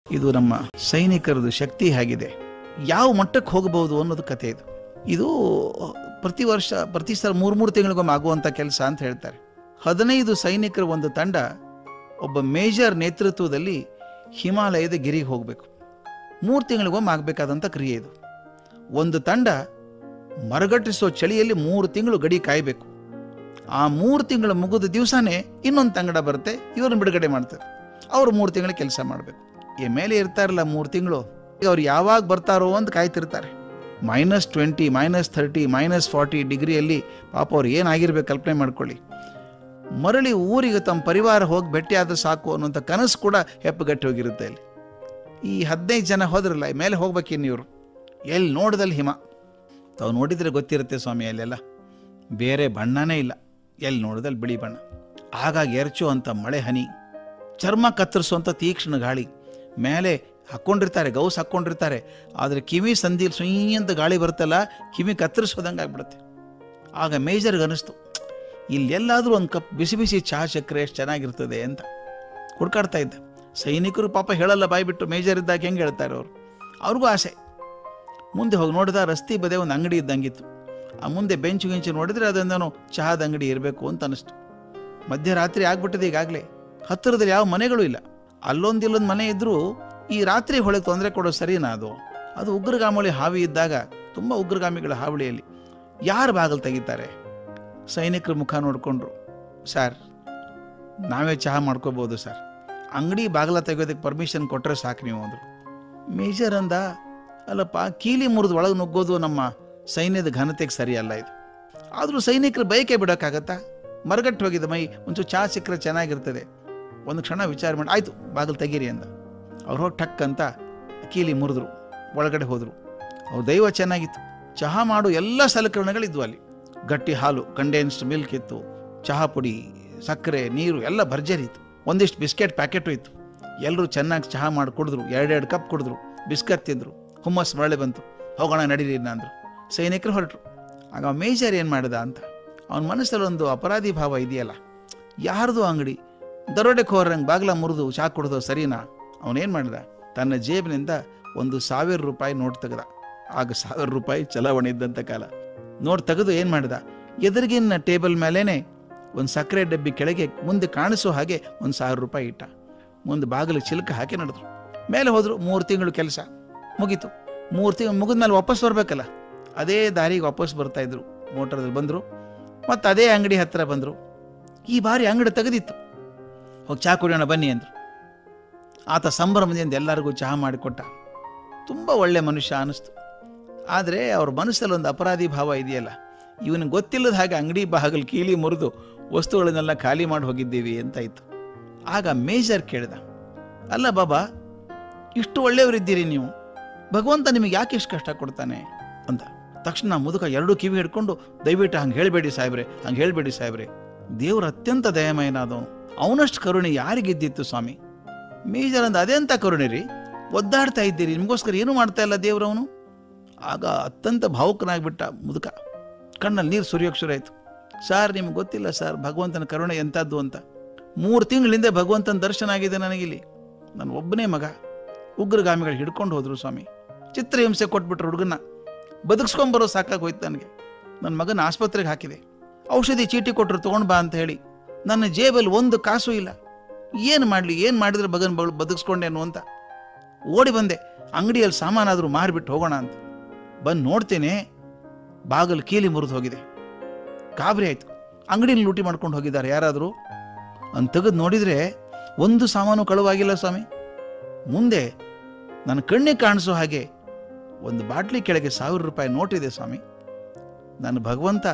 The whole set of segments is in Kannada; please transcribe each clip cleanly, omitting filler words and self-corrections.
ಇದು ನಮ್ಮ ಸೈನಿಕರದು ಶಕ್ತಿ ಹೇಗಿದೆ, ಯಾವ ಮಟ್ಟಕ್ಕೆ ಹೋಗಬಹುದು ಅನ್ನೋದು ಕಥೆ ಇದು. ಇದು ಪ್ರತಿ ಸಲ 3 ತಿಂಗಳಿಗೊಮ್ಮೆ ಆಗುವಂಥ ಕೆಲಸ ಅಂತ ಹೇಳ್ತಾರೆ. 15 ಸೈನಿಕರ ಒಂದು ತಂಡ ಒಬ್ಬ ಮೇಜರ್ ನೇತೃತ್ವದಲ್ಲಿ ಹಿಮಾಲಯದ ಗಿರಿಗೆ ಹೋಗಬೇಕು. 3 ತಿಂಗಳಿಗೊಮ್ಮೆ ಆಗಬೇಕಾದಂಥ ಕ್ರಿಯೆ ಇದು. ಒಂದು ತಂಡ ಮರಗಟ್ಟಿಸೋ ಚಳಿಯಲ್ಲಿ 3 ತಿಂಗಳು ಗಡಿ ಕಾಯಬೇಕು. ಆ 3 ತಿಂಗಳು ಮುಗಿದ ದಿವಸನೇ ಇನ್ನೊಂದು ತಂಡ ಬರುತ್ತೆ, ಇವ್ರನ್ನ ಬಿಡುಗಡೆ ಮಾಡ್ತಾರೆ. ಅವರು 3 ತಿಂಗಳು ಕೆಲಸ ಮಾಡಬೇಕು. ಈ ಮೇಲೆ ಇರ್ತಾರಲ್ಲ 3 ತಿಂಗಳು, ಅವ್ರು ಯಾವಾಗ ಬರ್ತಾರೋ ಅಂತ ಕಾಯ್ತಿರ್ತಾರೆ. -20, -30, -40 ಡಿಗ್ರಿಯಲ್ಲಿ ಪಾಪ ಅವ್ರು ಏನಾಗಿರ್ಬೇಕು ಕಲ್ಪನೆ ಮಾಡ್ಕೊಳ್ಳಿ. ಮರಳಿ ಊರಿಗೆ ತಮ್ಮ ಪರಿವಾರ ಹೋಗಿ ಭೇಟಿಯಾದ್ರೆ ಸಾಕು ಅನ್ನೋಂಥ ಕನಸು ಕೂಡ ಹೆಪ್ಪುಗಟ್ಟಿ ಹೋಗಿರುತ್ತೆ. ಅಲ್ಲಿ ಈ 15 ಜನ ಹೋದ್ರಲ್ಲ, ಮೇಲೆ ಹೋಗ್ಬೇಕಿನ್ನು ಇವರು. ಎಲ್ಲಿ ನೋಡಿದಲ್ಲಿ ಹಿಮ. ತಾವು ನೋಡಿದರೆ ಗೊತ್ತಿರುತ್ತೆ ಸ್ವಾಮಿ, ಅಲ್ಲೆಲ್ಲ ಬೇರೆ ಬಣ್ಣನೇ ಇಲ್ಲ, ಎಲ್ಲಿ ನೋಡಿದಲ್ಲಿ ಬಿಳಿ ಬಣ್ಣ. ಹಾಗಾಗಿ ಎರಚುವಂಥ ಮಳೆ ಹನಿ, ಚರ್ಮ ಕತ್ತರಿಸುವಂಥ ತೀಕ್ಷ್ಣ ಗಾಳಿ. ಮೇಲೆ ಹಾಕ್ಕೊಂಡಿರ್ತಾರೆ, ಗೌಸ್ ಹಾಕ್ಕೊಂಡಿರ್ತಾರೆ, ಆದರೆ ಕಿವಿ ಸಂದಿಲ್ ಸುಯ್ ಅಂತ ಗಾಳಿ ಬರುತ್ತಲ್ಲ, ಕಿವಿ ಕತ್ತರಿಸೋದಂಗೆ ಆಗ್ಬಿಡುತ್ತೆ. ಆಗ ಮೇಜರ್ಗೆ ಅನ್ನಿಸ್ತು, ಇಲ್ಲೆಲ್ಲಾದರೂ ಒಂದು ಕಪ್ ಬಿಸಿ ಬಿಸಿ ಚಹಾ ಸಕ್ಕರೆ ಎಷ್ಟು ಚೆನ್ನಾಗಿರ್ತದೆ ಅಂತ ಹುಡ್ಕಾಡ್ತಾ ಇದ್ದ. ಸೈನಿಕರು ಪಾಪ ಹೇಳಲ್ಲ ಬಾಯಿ ಬಿಟ್ಟು, ಮೇಜರ್ ಇದ್ದಾಗ ಹೆಂಗೆ ಹೇಳ್ತಾರೆ ಅವರು, ಅವ್ರಿಗೂ ಆಸೆ. ಮುಂದೆ ಹೋಗಿ ನೋಡಿದ ರಸ್ತೆ ಬದೇ ಒಂದು ಅಂಗಡಿ ಇದ್ದಂಗಿತ್ತು. ಆ ಮುಂದೆ ಬೆಂಚು ಗಿಂಚು ನೋಡಿದರೆ ಅದೊಂದೇನೋ ಚಹಾದ ಅಂಗಡಿ ಇರಬೇಕು ಅಂತ ಅನ್ನಿಸ್ತು. ಮಧ್ಯರಾತ್ರಿ ಆಗ್ಬಿಟ್ಟಿದೆ ಈಗಾಗಲೇ. ಹತ್ತಿರದಲ್ಲಿ ಯಾವ ಮನೆಗಳು ಇಲ್ಲ. ಅಲ್ಲೊಂದಿಲ್ಲೊಂದು ಮನೆ ಇದ್ದರೂ ಈ ರಾತ್ರಿ ಹೊಳೆಗೆ ತೊಂದರೆ ಕೊಡೋ ಸರಿನಾ? ಅದು ಉಗ್ರಗಾಮಿ ಹಾವಿ ಇದ್ದಾಗ, ತುಂಬ ಉಗ್ರಗಾಮಿಗಳ ಹಾವಳಿಯಲ್ಲಿ ಯಾರು ಬಾಗಿಲು ತೆಗಿತಾರೆ? ಸೈನಿಕರ ಮುಖ ನೋಡಿಕೊಂಡ್ರು. ಸರ್, ನಾವೇ ಚಹಾ ಮಾಡ್ಕೋಬೋದು ಸರ್, ಅಂಗಡಿ ಬಾಗಿಲ ತೆಗೆಯೋದಕ್ಕೆ ಪರ್ಮಿಷನ್ ಕೊಟ್ಟರೆ ಸಾಕು ನೀವು ಅಂದರು. ಮೇಜರ್ ಅಂದ, ಅಲ್ಲಪ್ಪ, ಕೀಲಿ ಮುರಿದು ಒಳಗೆ ನುಗ್ಗೋದು ನಮ್ಮ ಸೈನ್ಯದ ಘನತೆಗೆ ಸರಿಯಲ್ಲ ಇದು. ಆದರೂ ಸೈನಿಕರು ಬೈಕೆ ಬಿಡೋಕ್ಕಾಗತ್ತಾ? ಮರಗಟ್ಟು ಹೋಗಿದ್ದ ಮೈ, ಒಂಚೂರು ಚಹಾ ಸಿಕ್ಕರೆ ಚೆನ್ನಾಗಿರ್ತದೆ. ಒಂದು ಕ್ಷಣ ವಿಚಾರ ಮಾಡಿ, ಆಯಿತು ಬಾಗಿಲು ತೆಗೀರಿ ಅಂದ. ಅವ್ರು ಹೋಗಿ ಟಕ್ ಅಂತ ಕೀಲಿ ಮುರಿದ್ರು, ಒಳಗಡೆ ಹೋದರು. ಅವ್ರ ದೈವ ಚೆನ್ನಾಗಿತ್ತು, ಚಹಾ ಮಾಡೋ ಎಲ್ಲ ಸಲಕರಣೆಗಳಿದ್ವು ಅಲ್ಲಿ. ಗಟ್ಟಿ ಹಾಲು, ಕಂಡೆನ್ಸ್ಡ್ ಮಿಲ್ಕ್ ಇತ್ತು, ಚಹಾ ಪುಡಿ, ಸಕ್ಕರೆ, ನೀರು ಎಲ್ಲ ಭರ್ಜರಿ ಇತ್ತು. ಒಂದಿಷ್ಟು ಬಿಸ್ಕೆಟ್ ಪ್ಯಾಕೆಟು ಇತ್ತು. ಎಲ್ಲರೂ ಚೆನ್ನಾಗಿ ಚಹಾ ಮಾಡಿ ಕುಡಿದ್ರು, 2 ಕಪ್ ಕುಡಿದ್ರು, ಬಿಸ್ಕತ್ ತಿಂದರು. ಹುಮ್ಮಸ್ ಮರಳೆ ಬಂತು, ಹೋಗೋಣ ನಡೀರಿ ಅಂದರು. ಸೈನಿಕರು ಹೊರಟರು. ಆಗ ಮೇಜರ್ ಏನು ಮಾಡಿದ ಅಂತ, ಅವನ ಮನಸ್ಸಲ್ಲಿ ಒಂದು ಅಪರಾಧಿ ಭಾವ ಇದೆಯಲ್ಲ, ಯಾರ್ದು ಅಂಗಡಿ ದರೋಡೆಕೋರಂಗೆ ಬಾಗಿಲ ಮುರಿದು ಚಹಾ ಕುಡಿದೋ ಸರಿನಾ? ಅವನೇನು ಮಾಡಿದ, ತನ್ನ ಜೇಬಿನಿಂದ ₹1000 ನೋಟ್ ತೆಗೆದ. ಆಗ ₹1000 ಚಲಾವಣೆ ಇದ್ದಂಥ ಕಾಲ. ನೋಟ್ ತೆಗೆದು ಏನು ಮಾಡಿದ, ಎದುರಿಗಿನ ಟೇಬಲ್ ಮೇಲೇ ಒಂದು ಸಕ್ಕರೆ ಡಬ್ಬಿ ಕೆಳಗೆ ಮುಂದೆ ಕಾಣಿಸೋ ಹಾಗೆ ₹1000 ಇಟ್ಟ. ಮುಂದೆ ಬಾಗಿಲಿಗೆ ಚಿಲಕ ಹಾಕಿ ನಡೆದ್ರು. ಮೇಲೆ ಹೋದರು. 3 ತಿಂಗಳು ಕೆಲಸ ಮುಗೀತು. 3 ತಿಂಗಳು ಮುಗಿದ ಮೇಲೆ ವಾಪಸ್ ಬರಬೇಕಲ್ಲ, ಅದೇ ದಾರಿಗೆ ವಾಪಸ್ ಬರ್ತಾಯಿದ್ರು. ಮೋಟರ್ದಲ್ಲಿ ಬಂದರು, ಮತ್ತು ಅದೇ ಅಂಗಡಿ ಹತ್ತಿರ ಬಂದರು. ಈ ಬಾರಿ ಅಂಗಡಿ ತೆಗೆದಿತ್ತು. ಹೋಗಿ ಚಹಾ ಕುಡಿಯೋಣ ಬನ್ನಿ ಅಂದರು. ಆತ ಸಂಭ್ರಮದಿಂದ ಎಲ್ಲರಿಗೂ ಚಹಾ ಮಾಡಿಕೊಟ್ಟ. ತುಂಬ ಒಳ್ಳೆ ಮನುಷ್ಯ ಅನ್ನಿಸ್ತು. ಆದರೆ ಅವ್ರ ಮನಸ್ಸಲ್ಲಿ ಒಂದು ಅಪರಾಧಿ ಭಾವ ಇದೆಯಲ್ಲ, ಇವನಿಗೆ ಗೊತ್ತಿಲ್ಲದ ಹಾಗೆ ಅಂಗಡಿ ಬಾಗಿಲು ಕೀಲಿ ಮುರಿದು ವಸ್ತುಗಳನ್ನೆಲ್ಲ ಖಾಲಿ ಮಾಡಿ ಹೋಗಿದ್ದೀವಿ ಅಂತಾಯಿತು. ಆಗ ಮೇಜರ್ ಕೇಳಿದ, ಅಲ್ಲ ಬಾಬಾ, ಇಷ್ಟು ಒಳ್ಳೆಯವರಿದ್ದೀರಿ ನೀವು, ಭಗವಂತ ನಿಮಗೆ ಯಾಕೆ ಇಷ್ಟು ಕಷ್ಟ ಕೊಡ್ತಾನೆ ಅಂತ. ತಕ್ಷಣ ಮುದುಕ 2 ಕಿವಿ ಹಿಡ್ಕೊಂಡು, ದಯವಿಟ್ಟು ಹಂಗೆ ಹೇಳಬೇಡಿ ಸಾಹೇಬ್ರೆ, ಹಂಗೆ ಹೇಳಬೇಡಿ ಸಾಹೇಬ್ರೆ, ದೇವರು ಅತ್ಯಂತ ದಯಾಮಯನಾದವನು, ಅವನಷ್ಟು ಕರುಣೆ ಯಾರಿಗಿದ್ದಿತ್ತು ಸ್ವಾಮಿ. ಮೇಜರ್ ಅಂದ, ಅದೆಂಥ ಕರುಣೆ ರೀ, ಒದ್ದಾಡ್ತಾ ಇದ್ದೀರಿ, ನಿಮಗೋಸ್ಕರ ಏನೂ ಮಾಡ್ತಾ ಇಲ್ಲ ದೇವ್ರವನು. ಆಗ ಅತ್ಯಂತ ಭಾವುಕನಾಗಿಬಿಟ್ಟ ಮುದುಕ, ಕಣ್ಣಲ್ಲಿ ನೀರು ಸುರಿಯೋಕ್ಕೆ ಶುರು ಆಯಿತು. ಸರ್, ನಿಮ್ಗೆ ಗೊತ್ತಿಲ್ಲ ಸರ್ ಭಗವಂತನ ಕರುಣೆ ಎಂಥದ್ದು ಅಂತ. 3 ತಿಂಗಳಿಂದ ಭಗವಂತನ ದರ್ಶನ ಆಗಿದೆ ನನಗಿಲ್ಲಿ. ನನ್ನ ಒಬ್ಬನೇ ಮಗ, ಉಗ್ರಗಾಮಿಗಳು ಹಿಡ್ಕೊಂಡು ಹೋದರು ಸ್ವಾಮಿ. ಚಿತ್ರಹಿಂಸೆ ಕೊಟ್ಬಿಟ್ರು ಹುಡುಗನ್ನ, ಬದುಕಿಸ್ಕೊಂಬರೋ ಸಾಕಾಗೋಯ್ತು ನನಗೆ. ನನ್ನ ಮಗನ ಆಸ್ಪತ್ರೆಗೆ ಹಾಕಿದೆ, ಔಷಧಿ ಚೀಟಿ ಕೊಟ್ಟರು ತೊಗೊಂಡು ಬಾ ಅಂತ ಹೇಳಿ. ನನ್ನ ಜೇಬಲ್ಲಿ 1 ಕಾಸು ಇಲ್ಲ. ಏನು ಮಾಡಲಿ, ಏನು ಮಾಡಿದ್ರೆ ಮಗನ ಬದುಕಿಸ್ಕೊಂಡೇನು ಅಂತ ಓಡಿ ಬಂದೆ. ಅಂಗಡಿಯಲ್ಲಿ ಸಾಮಾನಾದರೂ ಮಾರಿಬಿಟ್ಟು ಹೋಗೋಣ ಅಂತ ಬಂದು ನೋಡ್ತೇನೆ, ಬಾಗಿಲು ಕೀಲಿ ಮುರಿದು ಹೋಗಿದೆ. ಗಾಬರಿ ಆಯಿತು. ಅಂಗಡಿಯಲ್ಲಿ ಲೂಟಿ ಮಾಡ್ಕೊಂಡು ಹೋಗಿದ್ದಾರೆ ಯಾರಾದರೂ ಅಂತ ತೆಗೆದು ನೋಡಿದರೆ 1 ಸಾಮಾನು ಕಳುವಾಗಿಲ್ಲ ಸ್ವಾಮಿ. ಮುಂದೆ ನನ್ನ ಕಣ್ಣಿಗೆ ಕಾಣಿಸೋ ಹಾಗೆ ಒಂದು ಬಾಟ್ಲಿ ಕೆಳಗೆ ₹1000 ನೋಟಿದೆ ಸ್ವಾಮಿ. ನನ್ನ ಭಗವಂತ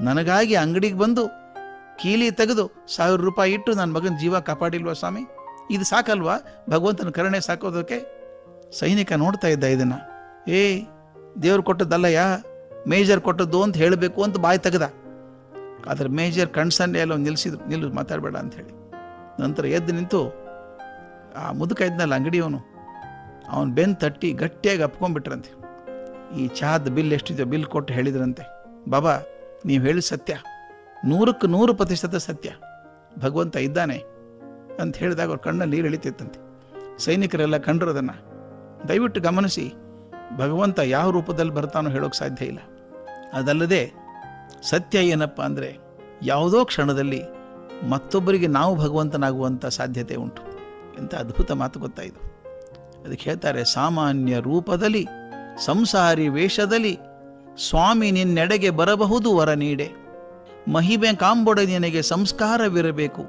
ನನಗಾಗಿ ಅಂಗಡಿಗೆ ಬಂದು ಕೀಲಿ ತೆಗೆದು ₹1000 ಇಟ್ಟು ನನ್ನ ಮಗನ ಜೀವ ಕಾಪಾಡಿಲ್ವಾ ಸ್ವಾಮಿ? ಇದು ಸಾಕಲ್ವಾ ಭಗವಂತನ ಕರುಣೆ ಸಾಕೋದಕ್ಕೆ? ಸೈನಿಕ ನೋಡ್ತಾ ಇದ್ದ ಇದನ್ನು. ದೇವ್ರು ಕೊಟ್ಟದ್ದಲ್ಲಯ್ಯ, ಮೇಜರ್ ಕೊಟ್ಟದ್ದು ಅಂತ ಹೇಳಬೇಕು ಅಂತ ಬಾಯಿ ತೆಗೆದ. ಆದರೆ ಮೇಜರ್ ಕಣ್ಸನ್ನೆ ಎಲ್ಲ ನಿಲ್ಲಿಸಿದ್ರು, ನಿಲ್ಲು ಮಾತಾಡಬೇಡ ಅಂಥೇಳಿ. ನಂತರ ಎದ್ದು ನಿಂತು ಆ ಮುದುಕ ಇದ್ನಲ್ಲ ಅಂಗಡಿಯವನು, ಅವನು ಬೆನ್ನು ತಟ್ಟಿ ಗಟ್ಟಿಯಾಗಿ ಅಪ್ಕೊಂಡ್ಬಿಟ್ರಂತೆ. ಈ ಚಹಾದ ಬಿಲ್ ಎಷ್ಟಿದೆಯೋ ಬಿಲ್ ಕೊಟ್ಟು ಹೇಳಿದ್ರಂತೆ, ಬಾಬಾ ನೀವು ಹೇಳಿದ ಸತ್ಯ, 100ಕ್ಕೆ 100% ಸತ್ಯ, ಭಗವಂತ ಇದ್ದಾನೆ ಅಂತ ಹೇಳಿದಾಗ ಅವ್ರ ಕಣ್ಣಲ್ಲಿ ನೀರು ಇಳಿತಿತ್ತಂತೆ. ಸೈನಿಕರೆಲ್ಲ ಕಂಡ್ರು ಅದನ್ನು. ದಯವಿಟ್ಟು ಗಮನಿಸಿ, ಭಗವಂತ ಯಾವ ರೂಪದಲ್ಲಿ ಬರ್ತಾನೋ ಹೇಳೋಕ್ಕೆ ಸಾಧ್ಯ ಇಲ್ಲ. ಅದಲ್ಲದೆ ಸತ್ಯ ಏನಪ್ಪ ಅಂದರೆ, ಯಾವುದೋ ಕ್ಷಣದಲ್ಲಿ ಮತ್ತೊಬ್ಬರಿಗೆ ನಾವು ಭಗವಂತನಾಗುವಂಥ ಸಾಧ್ಯತೆ ಉಂಟು. ಎಂಥ ಅದ್ಭುತ ಮಾತು ಗೊತ್ತಾ ಇದು. ಅದಕ್ಕೆ ಹೇಳ್ತಾರೆ, ಸಾಮಾನ್ಯ ರೂಪದಲ್ಲಿ ಸಂಸಾರಿ ವೇಷದಲ್ಲಿ ಸ್ವಾಮಿ ನಿನ್ನೆಡೆಗೆ ಬರಬಹುದು ವರ ನೀಡೆ, ಮಹಿಮೆ ಕಾಂಬೊಡೆ ನಿನಗೆ ಸಂಸ್ಕಾರವಿರಬೇಕು,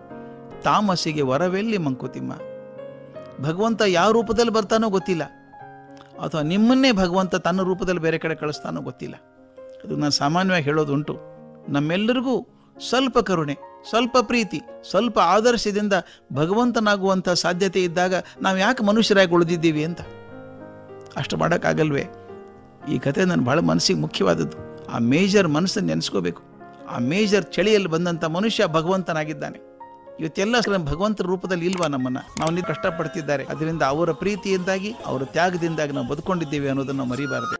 ತಾಮಸಿಗೆ ವರವೆಲ್ಲಿ ಮಂಕುತಿಮ್ಮ. ಭಗವಂತ ಯಾವ ರೂಪದಲ್ಲಿ ಬರ್ತಾನೋ ಗೊತ್ತಿಲ್ಲ, ಅಥವಾ ನಿಮ್ಮನ್ನೇ ಭಗವಂತ ತನ್ನ ರೂಪದಲ್ಲಿ ಬೇರೆ ಕಡೆ ಕಳಿಸ್ತಾನೋ ಗೊತ್ತಿಲ್ಲ. ಅದು ನಾನು ಸಾಮಾನ್ಯವಾಗಿ ಹೇಳೋದುಂಟು. ನಮ್ಮೆಲ್ಲರಿಗೂ ಸ್ವಲ್ಪ ಕರುಣೆ, ಸ್ವಲ್ಪ ಪ್ರೀತಿ, ಸ್ವಲ್ಪ ಆದರ್ಶದಿಂದ ಭಗವಂತನಾಗುವಂಥ ಸಾಧ್ಯತೆ ಇದ್ದಾಗ ನಾವು ಯಾಕೆ ಮನುಷ್ಯರಾಗಿ ಉಳಿದಿದ್ದೀವಿ ಅಂತ. ಅಷ್ಟು ಮಾಡೋಕ್ಕಾಗಲ್ವೇ? ಈ ಕಥೆ ನನ್ನ ಭಾಳ ಮನಸ್ಸಿಗೆ ಮುಖ್ಯವಾದದ್ದು. ಆ ಮೇಜರ್ ಮನಸ್ಸನ್ನು ನೆನೆಸ್ಕೋಬೇಕು. ಆ ಮೇಜರ್ ಚಳಿಯಲ್ಲಿ ಬಂದಂಥ ಮನುಷ್ಯ ಭಗವಂತನಾಗಿದ್ದಾನೆ. ಇವತ್ತೆಲ್ಲ ಭಗವಂತರ ರೂಪದಲ್ಲಿ ಇಲ್ವಾ ನಮ್ಮನ್ನು? ನಾವು ಕಷ್ಟಪಡ್ತಿದ್ದಾರೆ. ಅದರಿಂದ ಅವರ ಪ್ರೀತಿಯಿಂದಾಗಿ, ಅವರ ತ್ಯಾಗದಿಂದಾಗಿ ನಾವು ಬದುಕೊಂಡಿದ್ದೇವೆ ಅನ್ನೋದನ್ನು ಮರಿಬಾರದು.